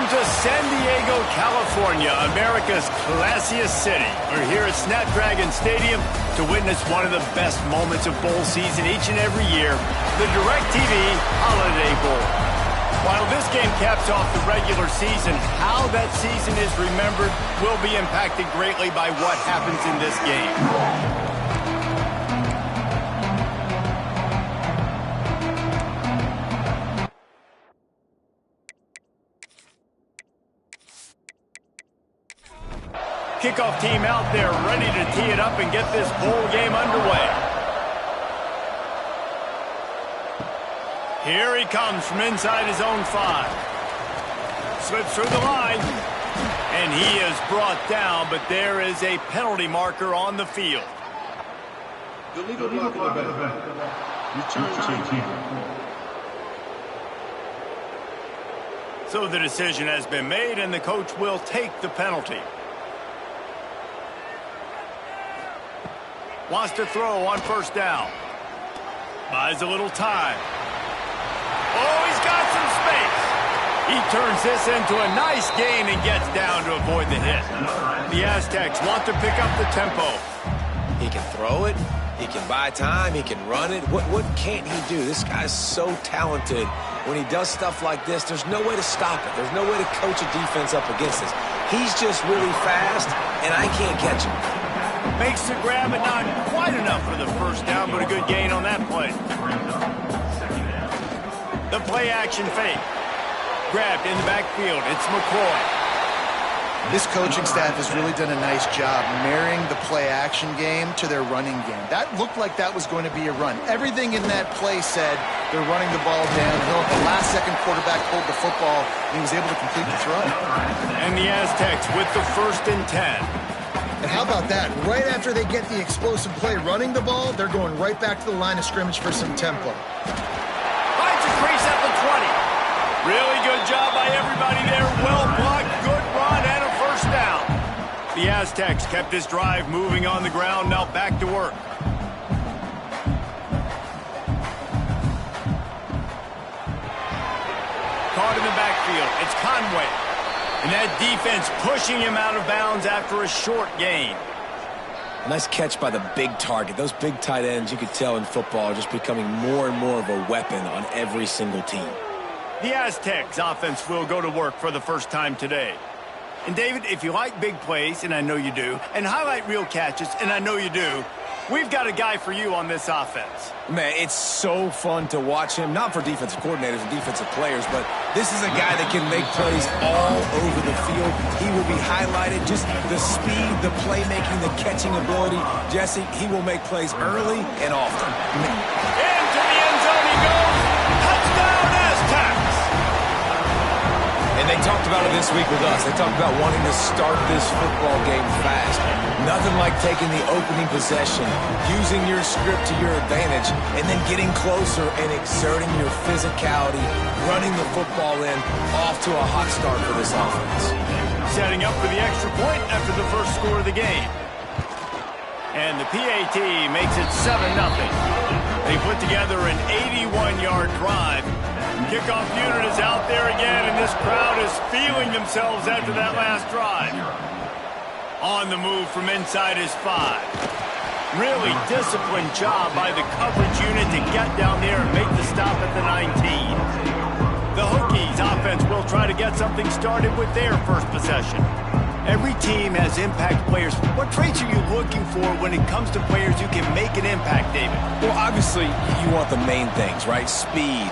Welcome to San Diego, California, America's classiest city. We're here at Snapdragon Stadium to witness one of the best moments of bowl season each and every year, the DirecTV Holiday Bowl. While this game caps off the regular season, how that season is remembered will be impacted greatly by what happens in this game. Kickoff team out there ready to tee it up and get this bowl game underway. Here he comes from inside his own 5. Slips through the line. And he is brought down, but there is a penalty marker on the field. The legal block of the event. Return team. So the decision has been made, and the coach will take the penalty. Wants to throw on first down. Buys a little time. Oh, he's got some space. He turns this into a nice gain and gets down to avoid the hit. The Aztecs want to pick up the tempo. He can throw it. He can buy time. He can run it. What can't he do? This guy's so talented. When he does stuff like this, there's no way to stop it. There's no way to coach a defense up against this. He's just really fast, and I can't catch him. Makes the grab, but not quite enough for the first down, but a good gain on that play. The play-action fake. Grabbed in the backfield. It's McCoy. This coaching staff has really done a nice job marrying the play-action game to their running game. That looked like that was going to be a run. Everything in that play said they're running the ball downhill. The last-second quarterback pulled the football, and he was able to complete the throw. And the Aztecs with the 1st and 10. And how about that? Right after they get the explosive play running the ball, they're going right back to the line of scrimmage for some tempo. Finds a crease at the 20. Really good job by everybody there. Well blocked, good run, and a first down. The Aztecs kept this drive moving on the ground. Now back to work. Caught in the backfield. It's Conway. And that defense pushing him out of bounds after a short gain. Nice catch by the big target. Those big tight ends, you could tell in football, are just becoming more and more of a weapon on every single team. The Aztecs offense will go to work for the first time today. And David, if you like big plays, and I know you do, and highlight real catches, and I know you do, we've got a guy for you on this offense. Man, it's so fun to watch him, not for defensive coordinators and defensive players, but this is a guy that can make plays all over the field. He will be highlighted, just the speed, the playmaking, the catching ability. Jesse, he will make plays early and often. Into the end zone he goes. Touchdown, Aztecs! And they talked about it this week with us. They talked about wanting to start this football game fast. Nothing like taking the opening possession, using your script to your advantage, and then getting closer and exerting your physicality, running the football in, off to a hot start for this offense. Setting up for the extra point after the first score of the game. And the PAT makes it 7-0. They put together an 81-yard drive. Kickoff unit is out there again, and this crowd is feeling themselves after that last drive. On the move from inside his 5. Really disciplined job by the coverage unit to get down there and make the stop at the 19. The Hokies offense will try to get something started with their first possession. Every team has impact players. What traits are you looking for when it comes to players who can make an impact, David? Well, obviously, you want the main things, right? Speed,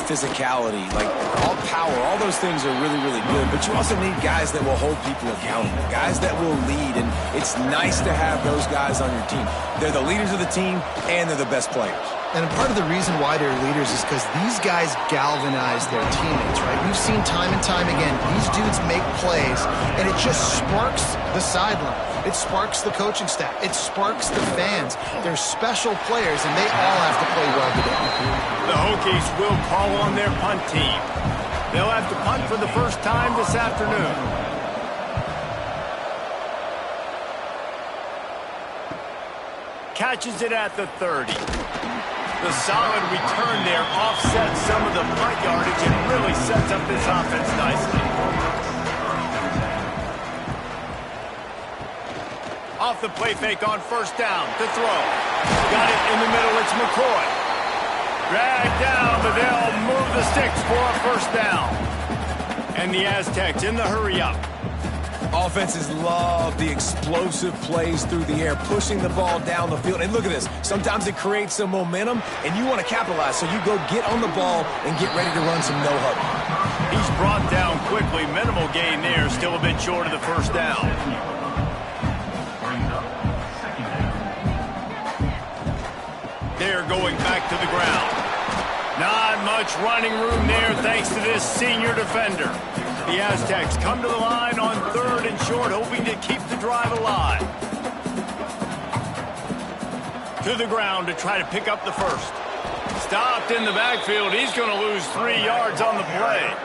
physicality, like all power, all those things are really, really good. But you also need guys that will hold people accountable, guys that will lead. And it's nice to have those guys on your team. They're the leaders of the team, and they're the best players. And part of the reason why they're leaders is because these guys galvanize their teammates, right? We've seen time and time again, these dudes make plays, and it just sparks the sideline. It sparks the coaching staff. It sparks the fans. They're special players, and they all have to play well today. The Hokies will call on their punt team. They'll have to punt for the first time this afternoon. Catches it at the 30. The solid return there offsets some of the punt yardage and really sets up this offense nicely. Off the play fake on first down to throw. Got it in the middle. It's McCoy. Dragged down, but they'll move the sticks for a first down. And the Aztecs in the hurry-up. Offenses love the explosive plays through the air, pushing the ball down the field. And look at this. Sometimes it creates some momentum, and you want to capitalize. So you go get on the ball and get ready to run some no-huddle. He's brought down quickly. Minimal gain there. Still a bit short of the first down. They're going back to the ground. Not much running room there thanks to this senior defender. The Aztecs come to the line on 3rd and short, hoping to keep the drive alive. To the ground to try to pick up the first. Stopped in the backfield. He's going to lose 3 yards on the play.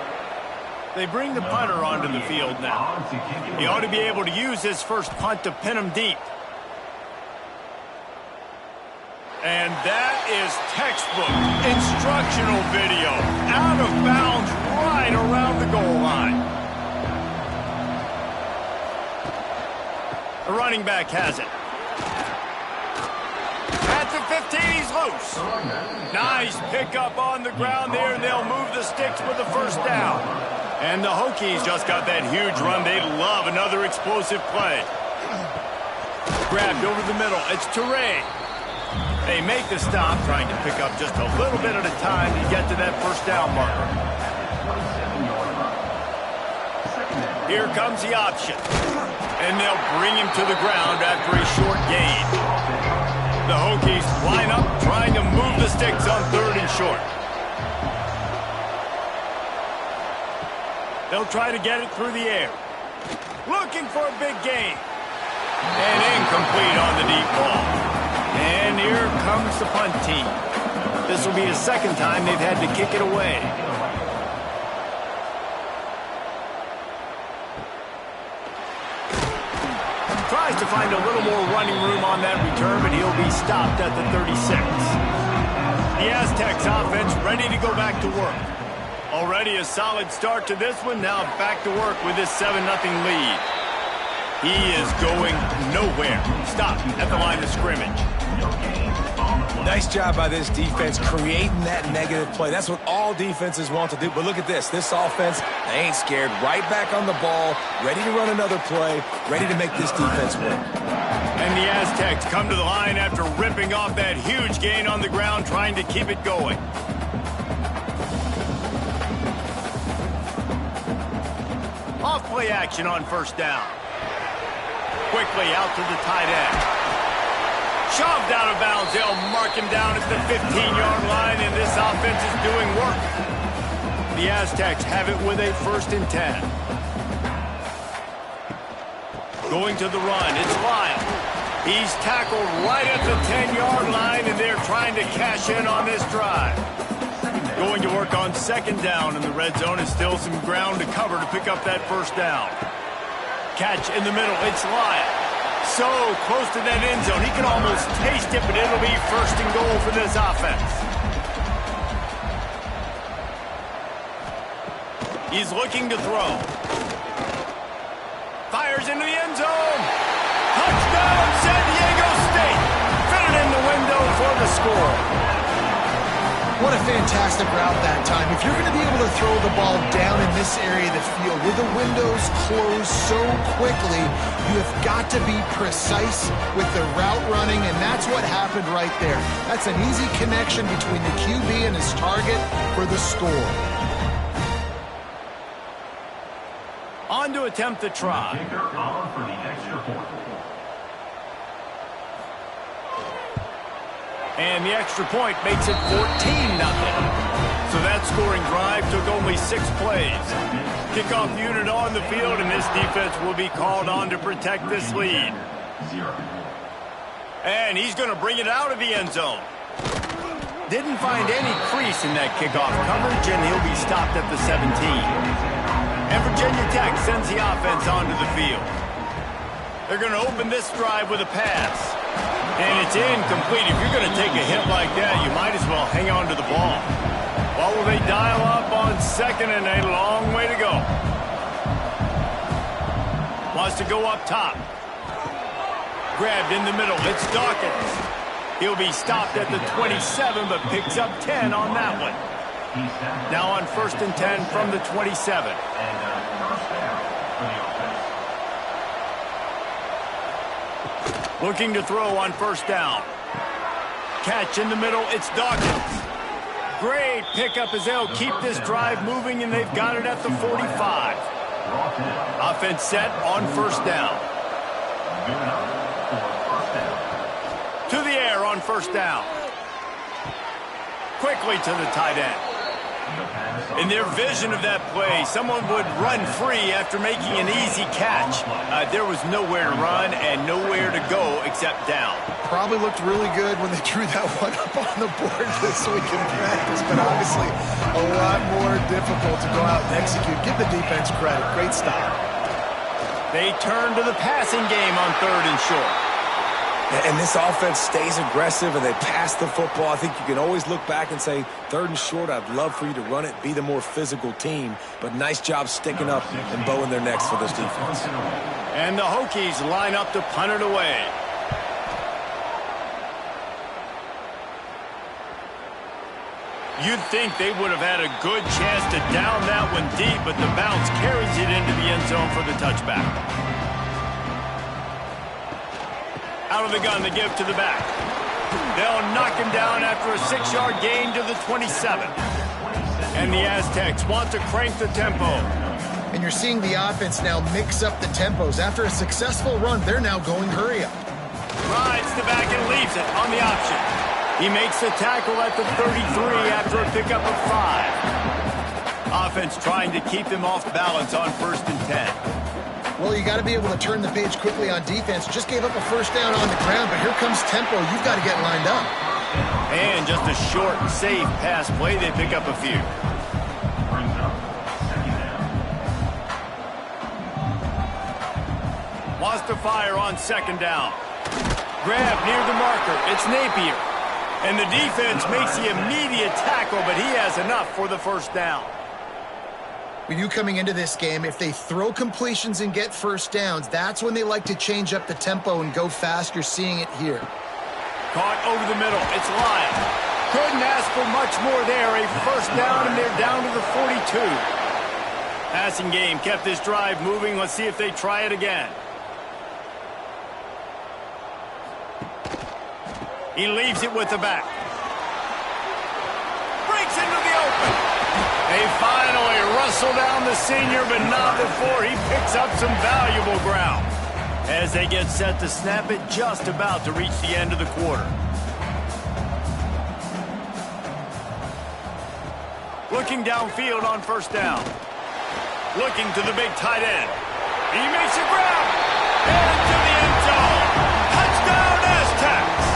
They bring the punter onto the field now. He ought to be able to use his first punt to pin him deep. And that is textbook instructional video. Out of bounds right around the goal line. The running back has it. At the 15, he's loose. Nice pickup on the ground there, and they'll move the sticks with the first down. And the Hokies just got that huge run. They love another explosive play. Grabbed over the middle. It's Toure. They make the stop, trying to pick up just a little bit at a time to get to that first down marker. Here comes the option. And they'll bring him to the ground after a short gain. The Hokies line up, trying to move the sticks on 3rd and short. They'll try to get it through the air. Looking for a big gain. And incomplete on the deep ball. And here comes the punt team. This will be the second time they've had to kick it away. Tries to find a little more running room on that return, but he'll be stopped at the 36. The Aztecs offense ready to go back to work. Already a solid start to this one. Now back to work with this 7-0 lead. He is going nowhere. Stopped at the line of scrimmage. Nice job by this defense creating that negative play. That's what all defenses want to do. But look at this. This offense, they ain't scared. Right back on the ball, ready to run another play, ready to make this defense win. And the Aztecs come to the line after ripping off that huge gain on the ground, trying to keep it going. Off play action on first down. Quickly out to the tight end. Shoved out of bounds. They'll mark him down at the 15-yard line, and this offense is doing work. The Aztecs have it with a 1st and 10. Going to the run. It's Lyle. He's tackled right at the 10-yard line, and they're trying to cash in on this drive. Going to work on 2nd down, and the red zone is still some ground to cover to pick up that first down. Catch in the middle. It's Lyle. So close to that end zone. He can almost taste it, but it'll be 1st and goal for this offense. He's looking to throw. Fires into the end zone. Touchdown, San Diego State. Fitted in the window for the score. What a fantastic route that time. If you're going to be able to throw the ball down in this area of the field with the windows closed so quickly, you have got to be precise with the route running, and that's what happened right there. That's an easy connection between the QB and his target for the score. On to attempt the try. And the extra point makes it 14-0. So that scoring drive took only 6 plays. Kickoff unit on the field, and this defense will be called on to protect this lead. And he's going to bring it out of the end zone. Didn't find any crease in that kickoff coverage, and he'll be stopped at the 17. And Virginia Tech sends the offense onto the field. They're going to open this drive with a pass. And it's incomplete. If you're going to take a hit like that, you might as well hang on to the ball. What will they dial up on 2nd and a long way to go? Wants to go up top. Grabbed in the middle. It's Dawkins. He'll be stopped at the 27, but picks up 10 on that one. Now on 1st and 10 from the 27. Looking to throw on 1st down. Catch in the middle. It's Dawkins. Great pickup as they'll keep this drive moving, and they've got it at the 45. Offense set on 1st down. To the air on 1st down. Quickly to the tight end. In their vision of that play, someone would run free after making an easy catch. There was nowhere to run and nowhere to go except down. Probably looked really good when they drew that one up on the board this week in practice, but obviously a lot more difficult to go out and execute. Give the defense credit. Great stop. They turn to the passing game on 3rd and short. And this offense stays aggressive and they pass the football. I think you can always look back and say, 3rd and short, I'd love for you to run it, be the more physical team. But nice job sticking up and bowing their necks for this defense. And the Hokies line up to punt it away. You'd think they would have had a good chance to down that one deep, but the bounce carries it into the end zone for the touchback. Out of the gun, the give to the back. They'll knock him down after a 6-yard gain to the 27. And the Aztecs want to crank the tempo. And you're seeing the offense now mix up the tempos. After a successful run, they're now going hurry up. Rides the back and leaves it on the option. He makes the tackle at the 33 after a pickup of 5. Offense trying to keep them off balance on 1st and 10. Well, you got to be able to turn the page quickly on defense. Just gave up a 1st down on the ground, but here comes tempo. You've got to get lined up. And just a short, safe pass play. They pick up a few. Wants to fire on 2nd down. Grab near the marker. It's Napier. And the defense makes the immediate tackle, but he has enough for the 1st down. We knew coming into this game, if they throw completions and get 1st downs, that's when they like to change up the tempo and go fast. You're seeing it here. Caught over the middle. It's Lyle. Couldn't ask for much more there. A 1st down, and they're down to the 42. Passing game kept this drive moving. Let's see if they try it again. He leaves it with the back. Breaks into the open. They finally wrestle down the senior, but not before he picks up some valuable ground. As they get set to snap it, just about to reach the end of the quarter. Looking downfield on 1st down. Looking to the big tight end. He makes a grab. And to the end zone. Touchdown, Aztecs.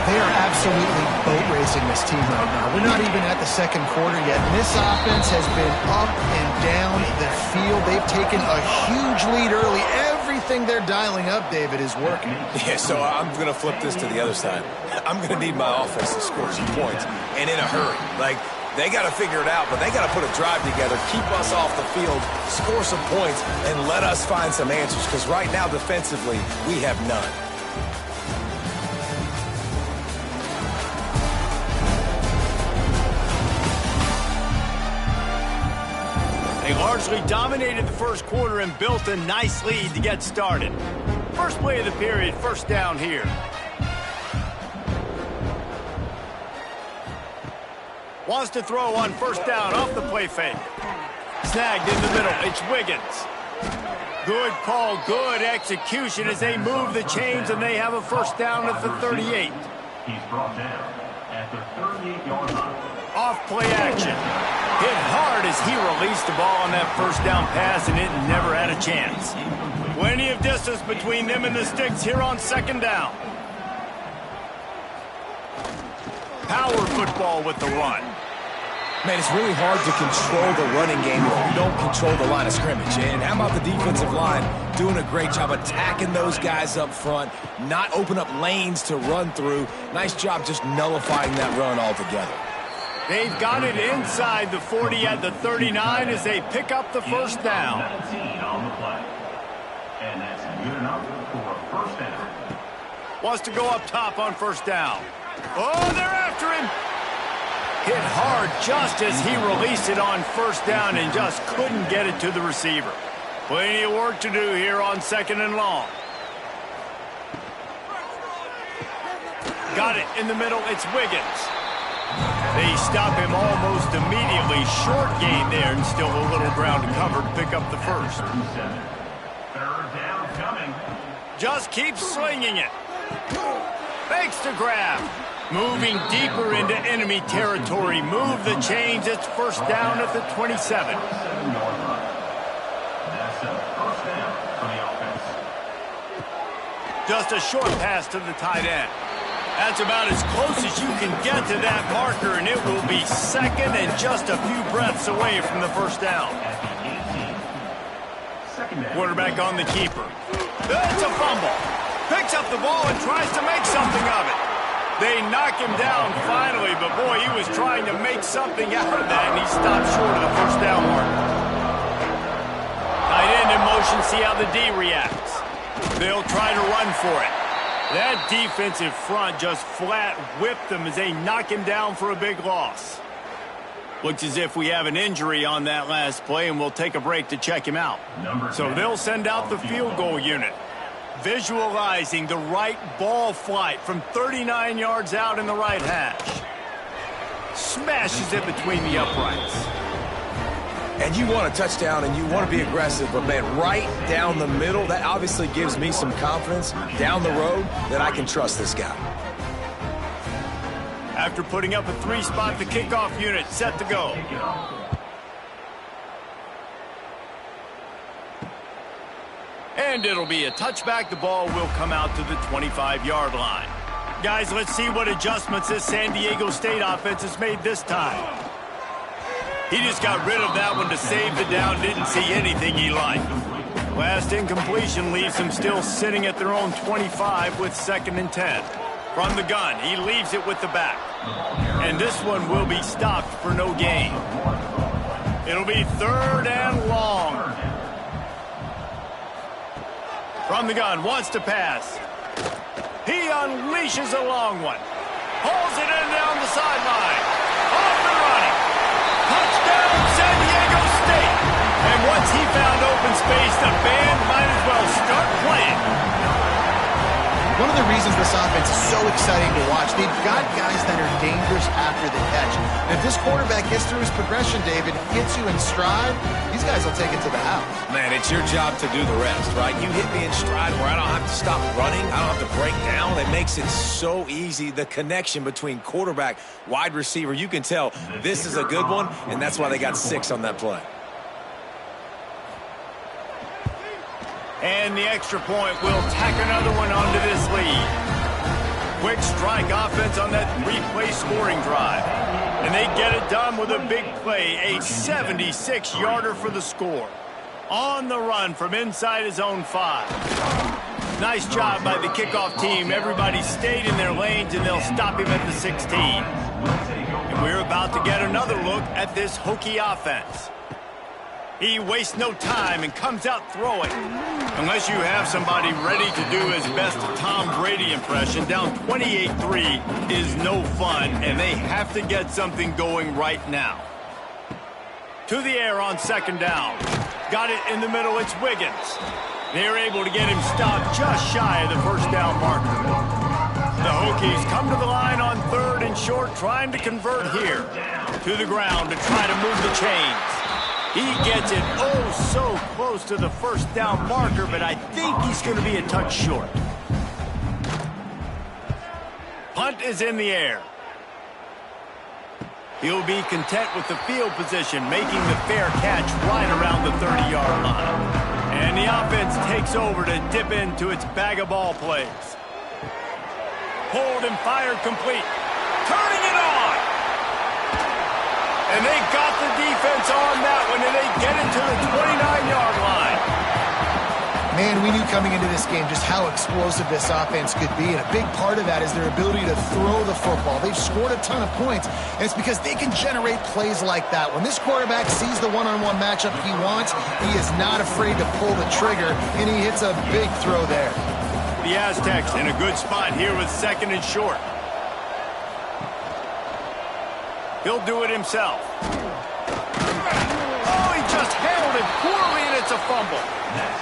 They are absolutely boat racing this team right now. We're not even at the 2nd quarter yet. And this offense has been up and down the field. They've taken a huge lead early. Everything they're dialing up, David, is working. Yeah, so I'm going to flip this to the other side. I'm going to need my offense to score some points, and in a hurry. Like, they got to figure it out, but they got to put a drive together, keep us off the field, score some points, and let us find some answers, because right now, defensively, we have none. They largely dominated the 1st quarter and built a nice lead to get started. First play of the period, 1st down here. Wants to throw on 1st down off the play fake. Snagged in the middle. It's Wiggins. Good call, good execution as they move the chains, and they have a 1st down at the 38. He's brought down at the 38-yard line. Off play action. Hit hard as he released the ball on that 1st down pass, and it never had a chance. Plenty of distance between them and the sticks here on 2nd down. Power football with the run. Man, it's really hard to control the running game if you don't control the line of scrimmage. And how about the defensive line doing a great job attacking those guys up front, not open up lanes to run through. Nice job just nullifying that run altogether. They've got it inside the 40 at the 39 as they pick up the 1st down. And that's good enough. for a first down. Wants to go up top on first down. Oh, they're after him. Hit hard just as he released it on first down and just couldn't get it to the receiver. Plenty of work to do here on 2nd and long. Got it in the middle. It's Wiggins. They stop him almost immediately. Short gain there and still a little ground to cover to pick up the first. 37. Third down coming. Just keeps slinging it. Fakes to grab. Moving deeper into enemy territory. Move the chains. It's first down at the 27. 7-yard line. That's a first down for the offense. Just a short pass to the tight end. That's about as close as you can get to that marker, and it will be second and just a few breaths away from the first down. At the 18. Second down. Quarterback on the keeper. It's a fumble. Picks up the ball and tries to make something of it. They knock him down finally, but boy, he was trying to make something out of that, and he stopped short of the first down mark. Tight end in motion, see how the D reacts. They'll try to run for it. That defensive front just flat whipped them as they knock him down for a big loss. Looks as if we have an injury on that last play, and we'll take a break to check him out. So they'll send out the field goal unit. Visualizing the right ball flight from 39 yards out in the right hash. Smashes it between the uprights. And you want a touchdown and you want to be aggressive, but man, right down the middle, that obviously gives me some confidence down the road that I can trust this guy. After putting up a 3-spot, the kickoff unit set to go. And it'll be a touchback. The ball will come out to the 25-yard line. Guys, let's see what adjustments this San Diego State offense has made this time. He just got rid of that one to save the down. Didn't see anything he liked. Last incompletion leaves him still sitting at their own 25 with 2nd and 10. From the gun, he leaves it with the back. And this one will be stopped for no gain. It'll be 3rd and long. From the gun, wants to pass. He unleashes a long one. Pulls it in down the sideline. Off and running. Touchdown, San Diego State. And once he found open space, the band might as well start playing. One of the reasons this offense is so exciting to watch, they've got guys that are dangerous after the catch. And if this quarterback gets through his progression, David, gets you in stride, these guys will take it to the house. Man, it's your job to do the rest, right? You hit me in stride where I don't have to stop running. I don't have to break down. It makes it so easy. The connection between quarterback, wide receiver, you can tell this is a good one, and that's why they got 6 on that play. And the extra point will tack another one onto this lead. Quick strike offense on that 3-play scoring drive. And they get it done with a big play, a 76-yarder for the score. On the run from inside his own 5. Nice job by the kickoff team. Everybody stayed in their lanes, and they'll stop him at the 16. And we're about to get another look at this Hokie offense. He wastes no time and comes out throwing. Unless you have somebody ready to do his best Tom Brady impression, down 28-3 is no fun, and they have to get something going right now. To the air on 2nd down. Got it in the middle, it's Wiggins. They're able to get him stopped just shy of the first down marker. The Hokies come to the line on 3rd and short, trying to convert here. To the ground to try to move the chains. He gets it oh so close to the first down marker, but I think he's going to be a touch short. Punt is in the air. He'll be content with the field position, making the fair catch right around the 30-yard line. And the offense takes over to dip into its bag of ball plays. Pulled and fired complete. Turning it on. And they got the defense on that one, and they get it to the 29-yard line. Man, we knew coming into this game just how explosive this offense could be, and a big part of that is their ability to throw the football. They've scored a ton of points, and it's because they can generate plays like that. When this quarterback sees the one-on-one matchup he wants, he is not afraid to pull the trigger, and he hits a big throw there. The Aztecs in a good spot here with second and short. He'll do it himself. Oh, he just handled it poorly, and it's a fumble.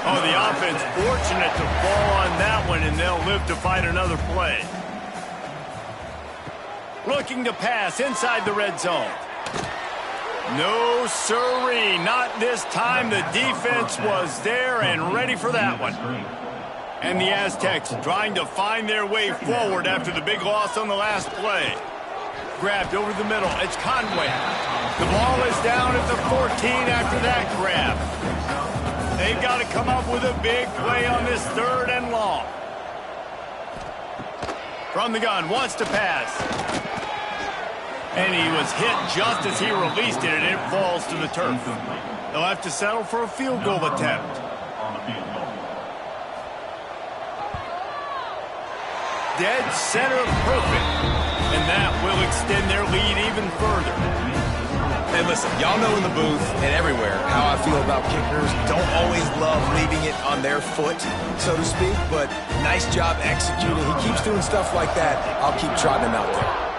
Oh, the offense fortunate to fall on that one, and they'll live to fight another play. Looking to pass inside the red zone. No, sirree, not this time. The defense was there and ready for that one. And the Aztecs trying to find their way forward after the big loss on the last play. Grabbed over the middle. It's Conway. The ball is down at the 14 after that grab. They've got to come up with a big play on this third and long. From the gun, wants to pass. And he was hit just as he released it, and it falls to the turf. They'll have to settle for a field goal attempt. Dead center perfect. And that will extend their lead even further. Hey, listen, y'all know in the booth and everywhere how I feel about kickers. Don't always love leaving it on their foot, so to speak, but nice job executing. He keeps doing stuff like that. I'll keep trotting him out there.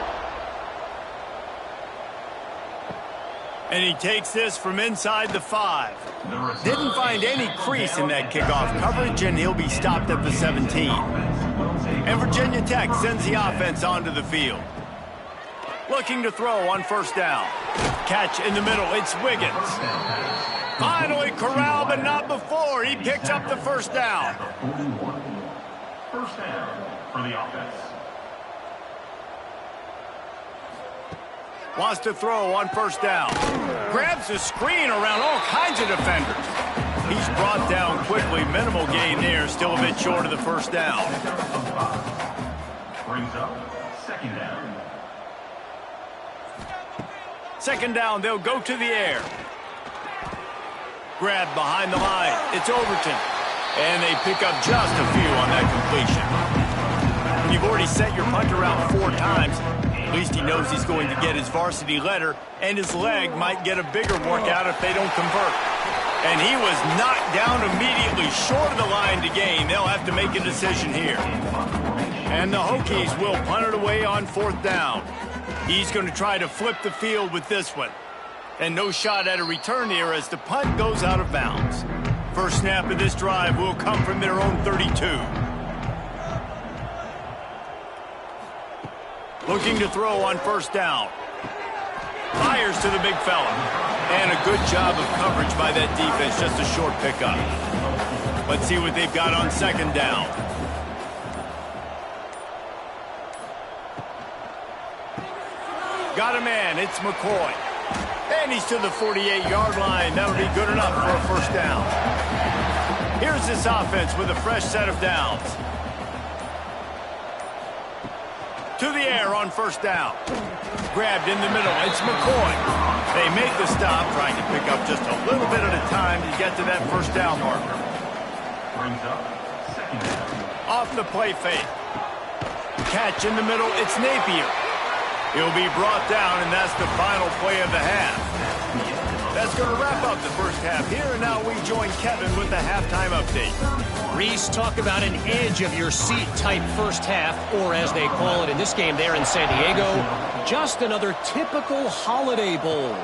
And he takes this from inside the 5. Didn't find any crease in that kickoff coverage, and he'll be stopped at the 17. And Virginia Tech sends the offense onto the field. Looking to throw on first down. Catch in the middle, it's Wiggins. Finally corralled, but not before. He picks up the first down. First down for the offense. Wants to throw on first down. Grabs the screen around all kinds of defenders. He's brought down quickly. Minimal gain there. Still a bit short of the first down. Brings up second down. Second down, they'll go to the air. Grab behind the line. It's Overton. And they pick up just a few on that completion. You've already sent your punter out 4 times. At least he knows he's going to get his varsity letter, and his leg might get a bigger workout if they don't convert. And he was knocked down immediately short of the line to gain. They'll have to make a decision here. And the Hokies will punt it away on fourth down. He's going to try to flip the field with this one. And no shot at a return here as the punt goes out of bounds. First snap of this drive will come from their own 32. Looking to throw on first down. Fires to the big fella. And a good job of coverage by that defense, just a short pickup. Let's see what they've got on second down. Got a man, it's McCoy. And he's to the 48-yard line. That'll be good enough for a first down. Here's this offense with a fresh set of downs. To the air on first down. Grabbed in the middle. It's McCoy. They make the stop, trying to pick up just a little bit at a time to get to that first down marker. Brings up second down. Off the play fake. Catch in the middle. It's Napier. He'll be brought down, and that's the final play of the half. That's going to wrap up the first half here, and now we join Kevin with the halftime update. Reese, talk about an edge-of-your-seat type first half, or as they call it in this game there in San Diego, just another typical Holiday Bowl.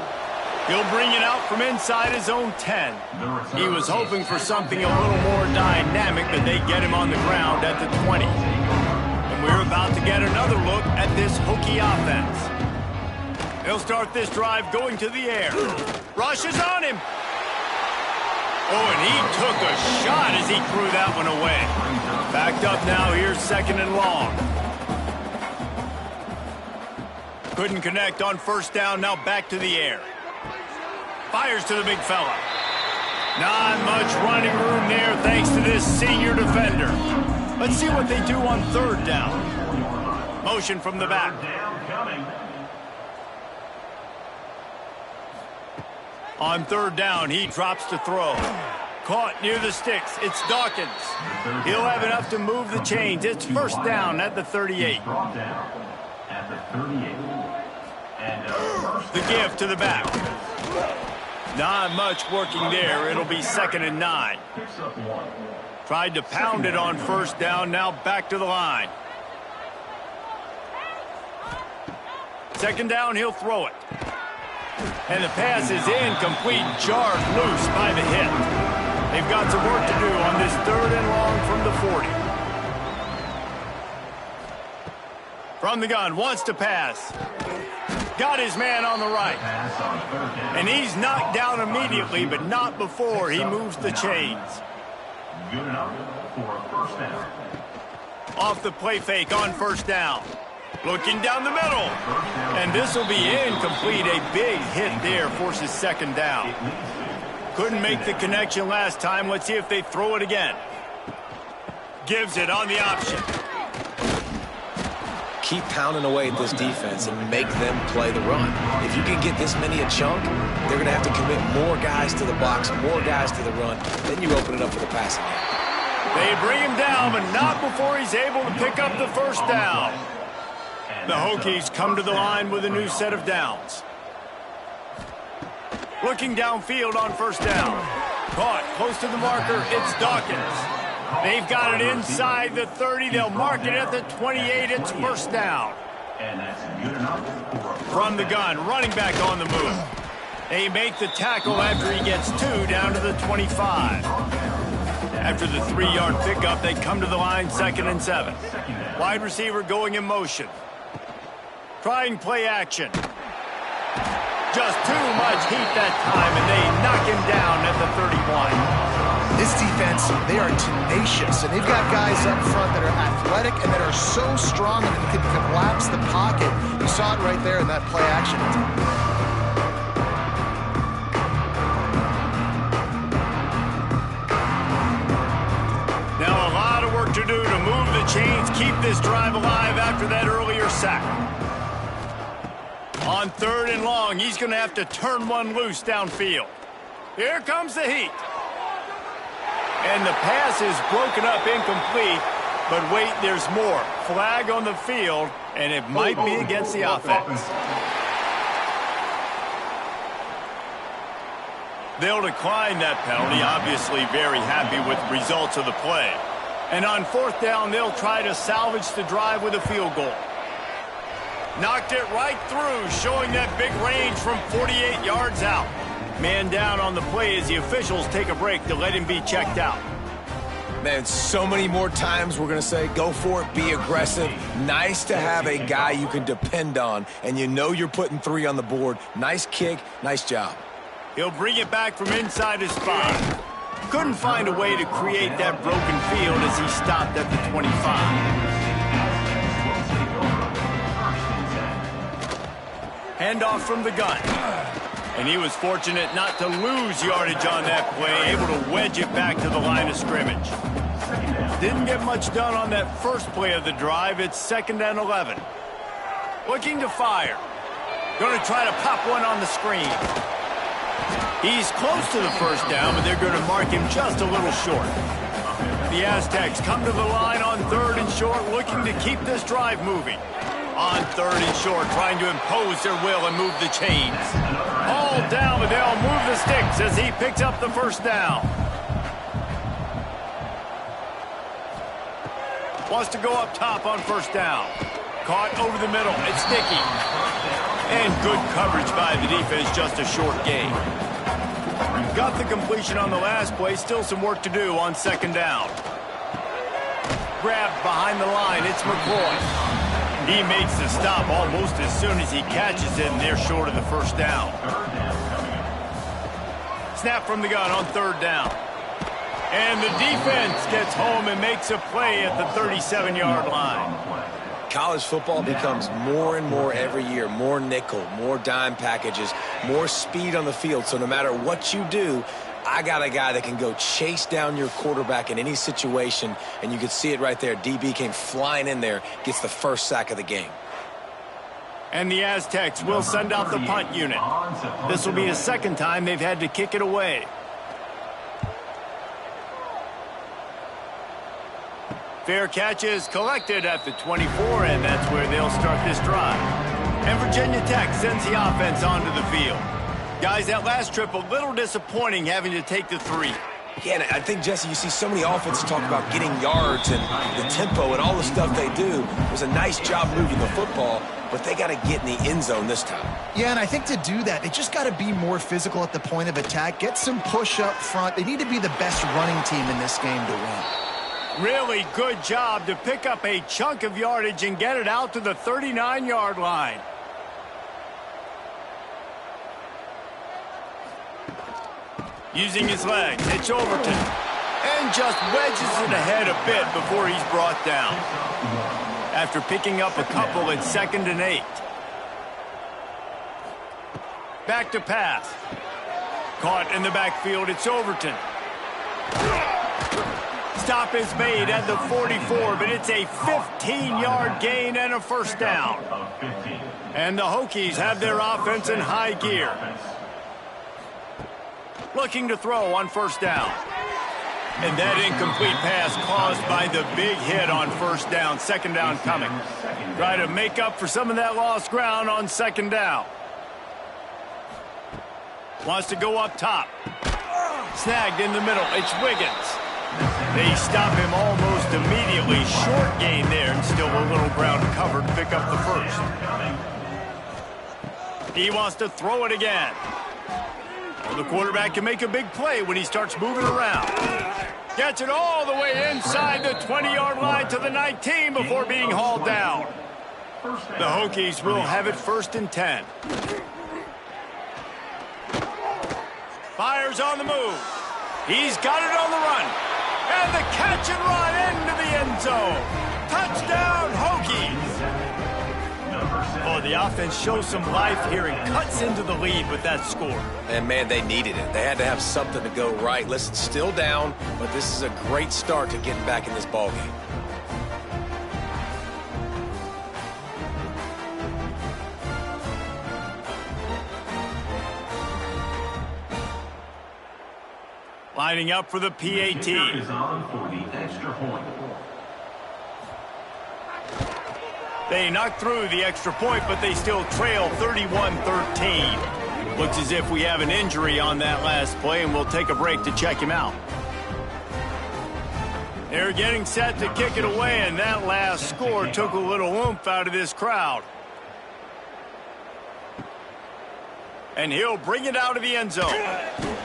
He'll bring it out from inside his own 10. He was hoping for something a little more dynamic, but they get him on the ground at the 20. And we're about to get another look at this Hokie offense. They'll start this drive going to the air. Rush is on him. Oh, and he took a shot as he threw that one away. Backed up now, here's second and long. Couldn't connect on first down, now back to the air. Fires to the big fella. Not much running room there thanks to this senior defender. Let's see what they do on third down. Motion from the back. On third down, he drops to throw. Caught near the sticks. It's Dawkins. He'll have enough to move the chains. It's first down at the 38. The give to the back. Not much working there. It'll be second and 9. Tried to pound it on first down, now back to the line. Second down, he'll throw it. And the pass is incomplete, jarred loose by the hit. They've got some work to do on this 3rd and long from the 40. From the gun, wants to pass. Got his man on the right. And he's knocked down immediately, but not before he moves the chains. Good enough for a first down. Off the play fake on first down. Looking down the middle. And this will be incomplete. A big hit there forces second down. Couldn't make the connection last time. Let's see if they throw it again. Gives it on the option. Keep pounding away at this defense and make them play the run. If you can get this many a chunk, they're going to have to commit more guys to the box, more guys to the run. Then you open it up for the passing game. They bring him down, but not before he's able to pick up the first down. The Hokies come to the line with a new set of downs. Looking downfield on first down. Caught close to the marker, it's Dawkins. They've got it inside the 30. They'll mark it at the 28. It's first down. And that's good enough. From the gun, running back on the move. They make the tackle after he gets 2 down to the 25. After the 3-yard pickup, they come to the line 2nd and 7. Wide receiver going in motion. Trying play action. Just too much heat that time, and they knock him down at the 31. This defense, they are tenacious, and they've got guys up front that are athletic and that are so strong that they can collapse the pocket. You saw it right there in that play action. Now a lot of work to do to move the chains, keep this drive alive after that earlier sack. On 3rd and long, he's going to have to turn one loose downfield. Here comes the heat. And the pass is broken up incomplete, but wait, there's more. Flag on the field, and it might be against the offense. They'll decline that penalty, obviously very happy with the results of the play. And on 4th down, they'll try to salvage the drive with a field goal. Knocked it right through, showing that big range from 48 yards out. Man down on the play as the officials take a break to let him be checked out. Man, so many more times we're going to say, go for it, be aggressive. Nice to have a guy you can depend on, and you know you're putting 3 on the board. Nice kick, nice job. He'll bring it back from inside his 5. Couldn't find a way to create that broken field as he stopped at the 25. Handoff from the gun. And he was fortunate not to lose yardage on that play, able to wedge it back to the line of scrimmage. Didn't get much done on that first play of the drive. It's 2nd and 11. Looking to fire. Going to try to pop one on the screen. He's close to the first down, but they're going to mark him just a little short. The Aztecs come to the line on 3rd and short, looking to keep this drive moving. On 3rd and short, trying to impose their will and move the chains. All down, but they'll move the sticks as he picks up the first down. Wants to go up top on first down. Caught over the middle. It's sticky. And good coverage by the defense, just a short gain. Got the completion on the last play. Still some work to do on 2nd down. Grabbed behind the line. It's McCoy. He makes the stop almost as soon as he catches it, and they're short of the first down. Snap from the gun on 3rd down. And the defense gets home and makes a play at the 37-yard line. College football becomes more and more every year, more nickel, more dime packages, more speed on the field. So no matter what you do, I got a guy that can go chase down your quarterback in any situation, and you can see it right there. DB came flying in there, gets the first sack of the game. And the Aztecs will send out the punt unit. This will be the 2nd time they've had to kick it away. Fair catch is collected at the 24, and that's where they'll start this drive. And Virginia Tech sends the offense onto the field. Guys, that last trip a little disappointing having to take the 3. Yeah, and I think, Jesse, you see so many offenses talk about getting yards and the tempo and all the stuff they do. It was a nice job moving the football, but they got to get in the end zone this time. Yeah, and I think to do that, they just got to be more physical at the point of attack, get some push up front. They need to be the best running team in this game to win. Really good job to pick up a chunk of yardage and get it out to the 39-yard line. Using his legs, it's Overton. And just wedges it ahead a bit before he's brought down. After picking up a couple at 2nd and 8. Back to pass. Caught in the backfield, it's Overton. Stop is made at the 44, but it's a 15-yard gain and a first down. And the Hokies have their offense in high gear. Looking to throw on first down. And that incomplete pass caused by the big hit on first down. 2nd down coming. Try to make up for some of that lost ground on 2nd down. Wants to go up top. Snagged in the middle. It's Wiggins. They stop him almost immediately. Short gain there and still a little ground covered to pick up the first. He wants to throw it again. Well, the quarterback can make a big play when he starts moving around. Gets it all the way inside the 20-yard line to the 19 before being hauled down. The Hokies will have it 1st and 10. Fires on the move. He's got it on the run. And the catch and run into the end zone. Touchdown, Hokies. Oh, the offense shows some life here and cuts into the lead with that score. And, man, they needed it. They had to have something to go right. Listen, still down, but this is a great start to getting back in this ballgame. Lining up for the PAT. Is on for the extra point. They knocked through the extra point, but they still trail 31-13. Looks as if we have an injury on that last play, and we'll take a break to check him out. They're getting set to kick it away, and that last score took a little oomph out of this crowd. And he'll bring it out of the end zone.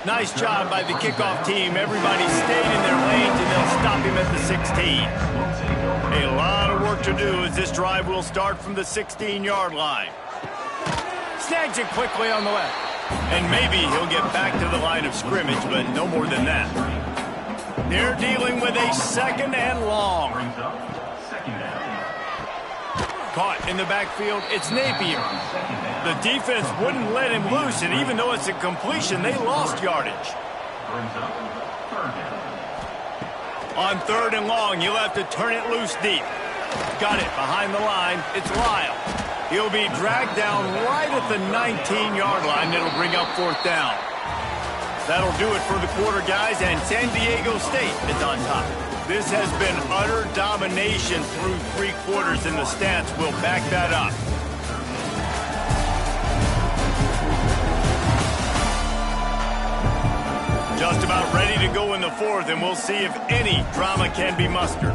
Nice job by the kickoff team. Everybody stayed in their lanes, and they'll stop him at the 16. A lot of work to do as this drive will start from the 16-yard line. Snags it quickly on the left. And maybe he'll get back to the line of scrimmage, but no more than that. They're dealing with a 2nd and long. Caught in the backfield, it's Napier. The defense wouldn't let him loose, and even though it's a completion, they lost yardage. On 3rd and long, he'll have to turn it loose deep. Got it behind the line. It's Lyle. He'll be dragged down right at the 19-yard line. It'll bring up 4th down. That'll do it for the quarter, guys, and San Diego State is on top. This has been utter domination through 3 quarters, and the stats will back that up. Just about ready to go in the 4th, and we'll see if any drama can be mustered.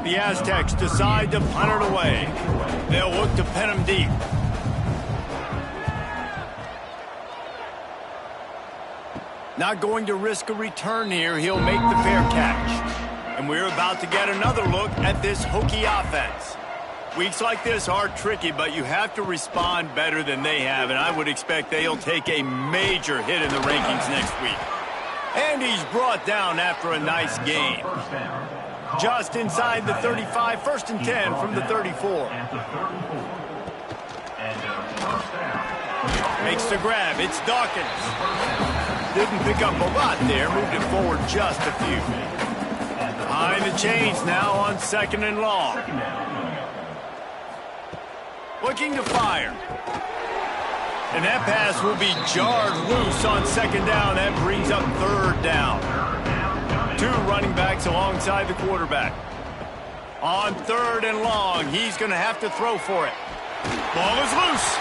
The Aztecs decide to punt it away. They'll look to pin him deep. Not going to risk a return here. He'll make the fair catch. And we're about to get another look at this Hokie offense. Weeks like this are tricky, but you have to respond better than they have, and I would expect they'll take a major hit in the rankings next week. And he's brought down after a nice gain. Just inside the 35, 1st and 10 from the 34. Makes the grab, it's Dawkins. Didn't pick up a lot there, moved it forward just a few. Behind the chains now on 2nd and long. Looking to fire. And that pass will be jarred loose on 2nd down. That brings up 3rd down. 2 running backs alongside the quarterback. On 3rd and long, he's going to have to throw for it. Ball is loose.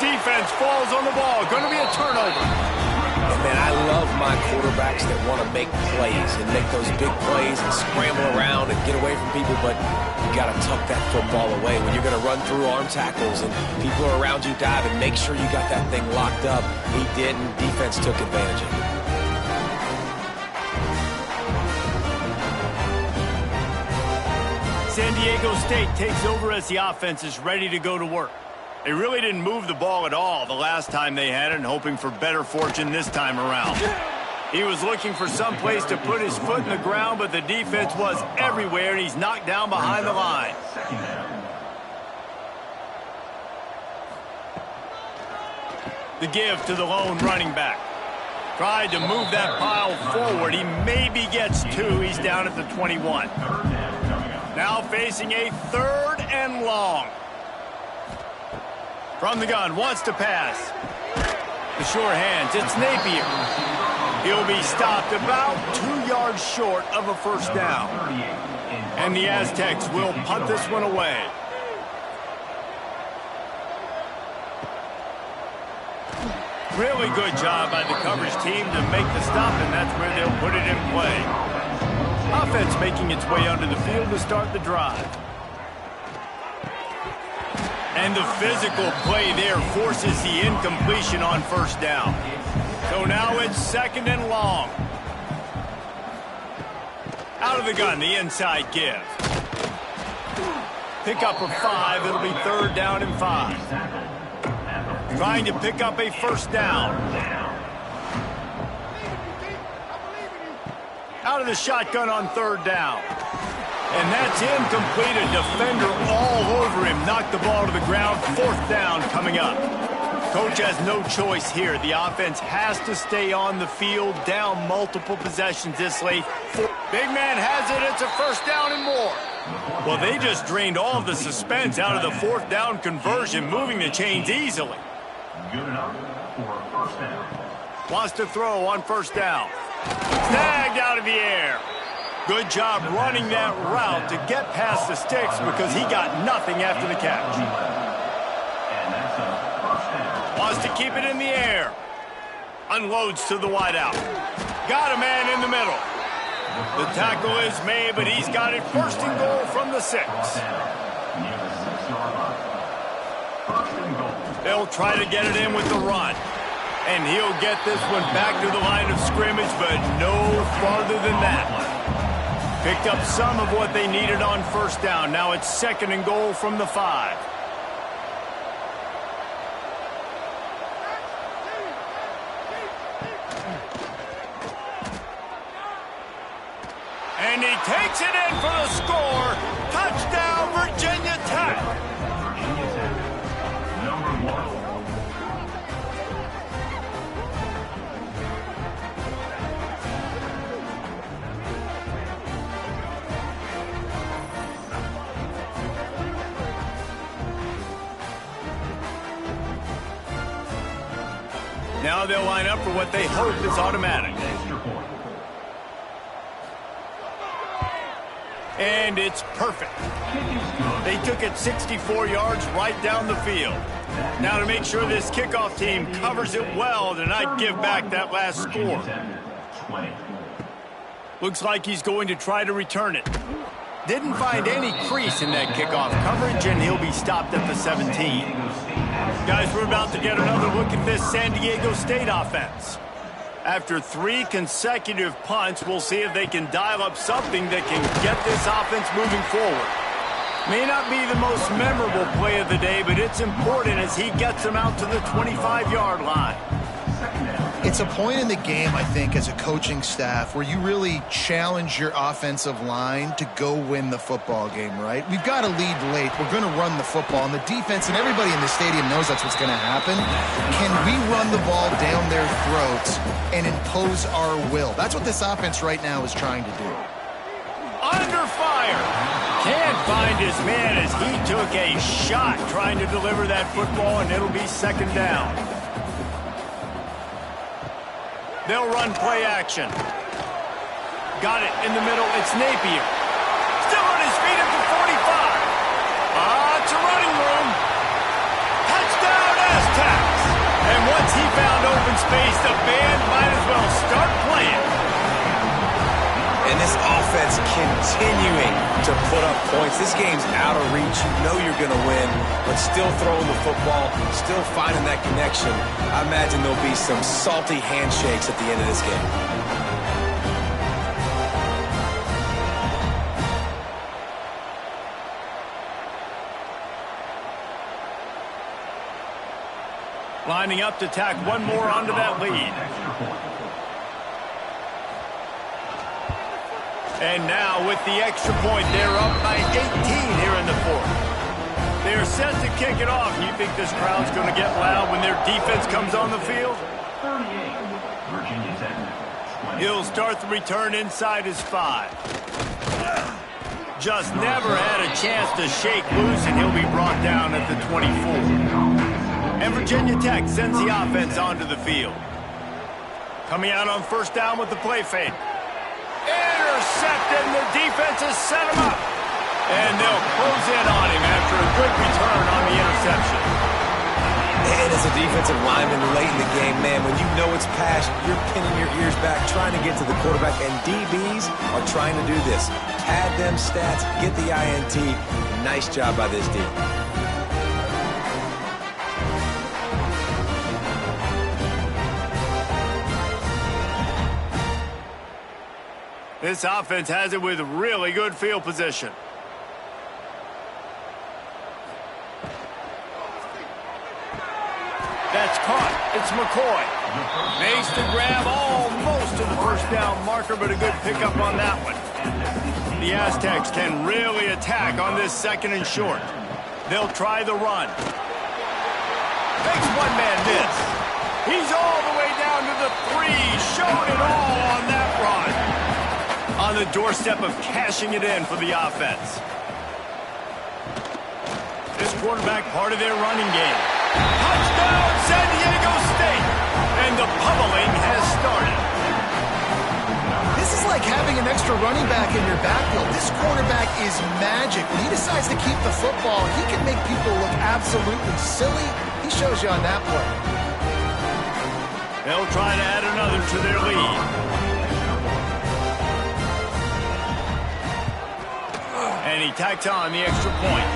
Defense falls on the ball. Going to be a turnover. And, man, I love my quarterbacks that want to make plays and make those big plays and scramble around and get away from people, but you got to tuck that football away. When you're going to run through arm tackles and people are around you diving, make sure you got that thing locked up. He didn't. Defense took advantage of it. San Diego State takes over as the offense is ready to go to work. They really didn't move the ball at all the last time they had it, and hoping for better fortune this time around. He was looking for some place to put his foot in the ground, but the defense was everywhere, and he's knocked down behind the line. The give to the lone running back. Tried to move that pile forward. He maybe gets two. He's down at the 21. Now facing a 3rd and long. From the gun, wants to pass. The sure hands, it's Napier. He'll be stopped about 2 yards short of a first down. And the Aztecs will punt this one away. Really good job by the coverage team to make the stop, and that's where they'll put it in play. Offense making its way onto the field to start the drive. And the physical play there forces the incompletion on first down. So now it's 2nd and long. Out of the gun, the inside give. Pick up a 5, it'll be 3rd down and 5. Trying to pick up a first down. Out of the shotgun on 3rd down. And that's incomplete. A defender all over him. Knocked the ball to the ground. 4th down coming up. Coach has no choice here. The offense has to stay on the field, down multiple possessions this late. Big man has it. It's a first down and more. Well, they just drained all of the suspense out of the 4th down conversion, moving the chains easily. Good enough for a first down. Wants to throw on first down. Snagged out of the air. Good job running that route to get past the sticks because he got nothing after the catch. And that's a first down. Wants to keep it in the air. Unloads to the wideout. Got a man in the middle. The tackle is made, but he's got it 1st and goal from the 6. Near the 6-yard line. 1st and goal. They'll try to get it in with the run. And he'll get this one back to the line of scrimmage, but no farther than that. Picked up some of what they needed on first down. Now it's 2nd and goal from the 5. And he takes it in for the score. Touchdown, Virginia Tech. Virginia Tech, number 1. Now they'll line up for what they hope is automatic. And it's perfect. They took it 64 yards right down the field. Now to make sure this kickoff team covers it well to not give back that last score. Looks like he's going to try to return it. Didn't find any crease in that kickoff coverage, and he'll be stopped at the 17. Guys, we're about to get another look at this San Diego State offense. After 3 consecutive punts, we'll see if they can dial up something that can get this offense moving forward. May not be the most memorable play of the day, but it's important as he gets them out to the 25-yard line. It's a point in the game, I think, as a coaching staff where you really challenge your offensive line to go win the football game, right? We've got to lead late. We're going to run the football, and the defense and everybody in the stadium knows that's what's going to happen. Can we run the ball down their throats and impose our will? That's what this offense right now is trying to do. Under fire. Can't find his man as he took a shot trying to deliver that football, and it'll be 2nd down. They'll run play action. Got it in the middle. It's Napier. Still on his feet at the 45. It's a running room. Touchdown, Aztecs. And once he found open space. The band might as well start playing. And this offense continuing to put up points. This game's out of reach. You know you're going to win, but still throwing the football, still finding that connection. I imagine there'll be some salty handshakes at the end of this game. Lining up to tack one more onto that lead. And now with the extra point, they're up by 18 here in the fourth. They're set to kick it off. You think this crowd's going to get loud when their defense comes on the field? 38, Virginia Tech. He'll start the return inside his 5. Just never had a chance to shake loose, and he'll be brought down at the 24. And Virginia Tech sends the offense onto the field. Coming out on first down with the play fake. Intercepted, and the defense has set him up. And they'll close in on him after a good return on the interception. And as a defensive lineman late in the game, man, when you know it's past, you're pinning your ears back, trying to get to the quarterback, and DBs are trying to do this. Pad them stats, get the INT. Nice job by this D. This offense has it with really good field position. That's caught. It's McCoy. Makes the grab almost to the first down marker, but a good pickup on that one. The Aztecs can really attack on this second and short. They'll try the run. Makes one man miss. He's all the way down to the 3. Showed it all on that run. On the doorstep of cashing it in for the offense. This quarterback part of their running game. Touchdown, San Diego State! And the pummeling has started. This is like having an extra running back in your backfield. This quarterback is magic. When he decides to keep the football, he can make people look absolutely silly. He shows you on that play. They'll try to add another to their lead. And he tacks on the extra point.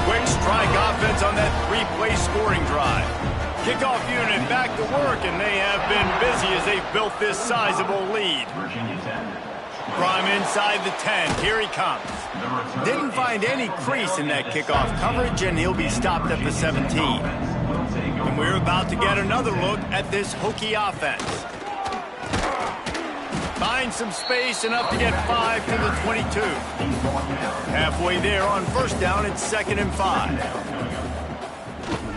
Quick strike offense on that 3-play scoring drive. Kickoff unit back to work, and they have been busy as they've built this sizable lead. Prime inside the 10. Here he comes. Didn't find any crease in that kickoff coverage, and he'll be stopped at the 17. And we're about to get another look at this Hokie offense. Find some space, enough to get 5 to the 22. Halfway there on first down, it's 2nd and 5.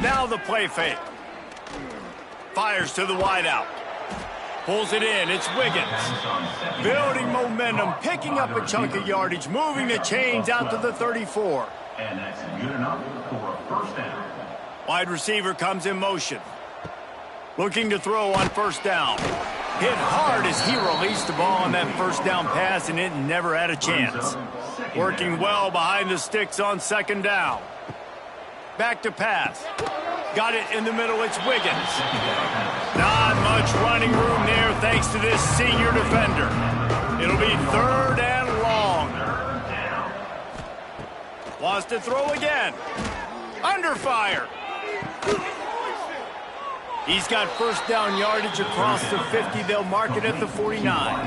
Now the play fake. Fires to the wideout. Pulls it in, it's Wiggins. Building momentum, picking up a chunk of yardage, moving the chains out to the 34. And that's good enough for a first down. Wide receiver comes in motion. Looking to throw on first down. Hit hard as he released the ball on that first down pass, and it never had a chance. Working well behind the sticks on second down. Back to pass. Got it in the middle, it's Wiggins. Not much running room there thanks to this senior defender. It'll be 3rd and long. Wants to throw again. Under fire. He's got first down yardage across the 50. They'll mark it at the 49.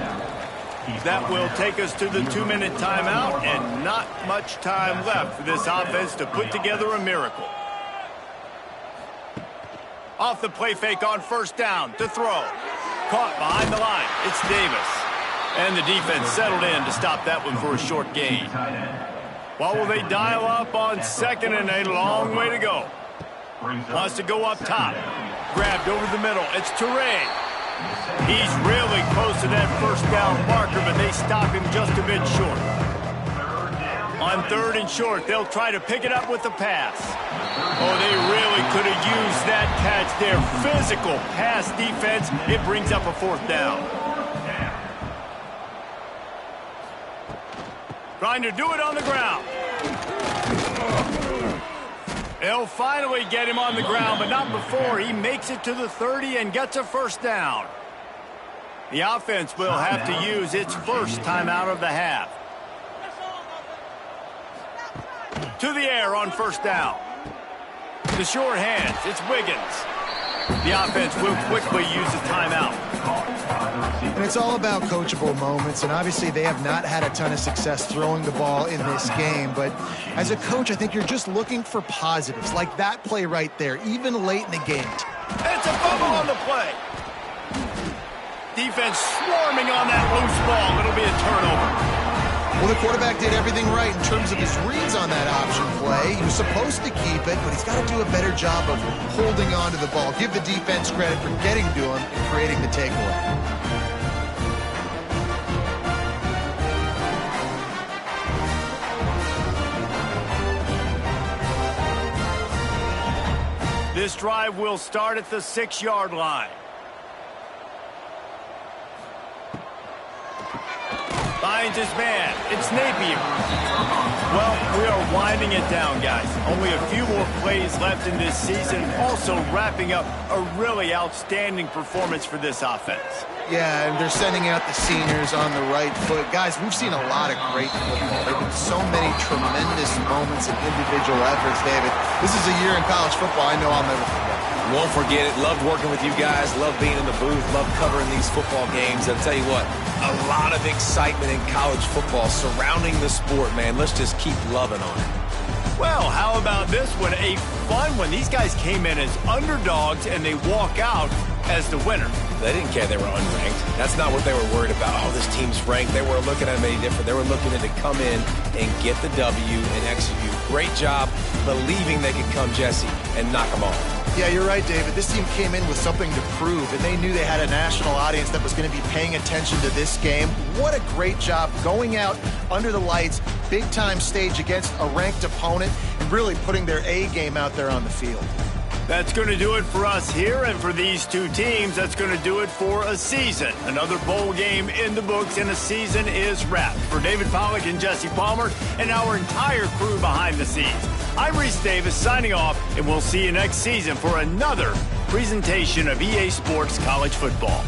That will take us to the 2-minute timeout, and not much time left for this offense to put together a miracle. Off the play fake on first down to throw. Caught behind the line. It's Davis. And the defense settled in to stop that one for a short gain. What will they dial up on 2nd and a long way to go? Wants to go up top. Grabbed over the middle. It's Toure. He's really close to that first down marker, but they stop him just a bit short. On 3rd and short, they'll try to pick it up with the pass. Oh, they really could have used that catch there. Physical pass defense. It brings up a 4th down. Trying to do it on the ground. They'll They'll finally get him on the ground, but not before he makes it to the 30 and gets a first down. The offense will have to use its first timeout of the half. To the air on first down. The short hands, it's Wiggins. The offense will quickly use a timeout. And it's all about coachable moments, and obviously they have not had a ton of success throwing the ball in this game, but as a coach, I think you're just looking for positives, like that play right there, even late in the game. It's a fumble on the play. Defense swarming on that loose ball. It'll be a turnover. Well, the quarterback did everything right in terms of his reads on that option play. He was supposed to keep it, but he's got to do a better job of holding on to the ball. Give the defense credit for getting to him and creating the takeaway. This drive will start at the 6-yard line. Finds his man. It's Napier. Well, we are winding it down, guys. Only a few more plays left in this season. Also wrapping up a really outstanding performance for this offense. Yeah, and they're sending out the seniors on the right foot. Guys, we've seen a lot of great football. There have been so many tremendous moments and individual efforts, David. This is a year in college football I know I'll never forget. Won't forget it. Loved working with you guys. Loved being in the booth. Loved covering these football games. I'll tell you what, a lot of excitement in college football surrounding the sport, man. Let's just keep loving on it. Well, how about this one? A fun one. These guys came in as underdogs, and they walk out as the winner. They didn't care they were unranked. That's not what they were worried about. Oh, this team's ranked. They weren't looking at them any different. They were looking at to come in and get the W and execute. Great job believing they could come, Jesse, and knock them off. Yeah, you're right, David. This team came in with something to prove, and they knew they had a national audience that was going to be paying attention to this game. What a great job going out under the lights, big-time stage against a ranked opponent, and really putting their A game out there on the field. That's going to do it for us here, and for these two teams, that's going to do it for a season. Another bowl game in the books, and a season is wrapped. For David Pollack and Jesse Palmer and our entire crew behind the scenes, I'm Reese Davis signing off, and we'll see you next season for another presentation of EA Sports College Football.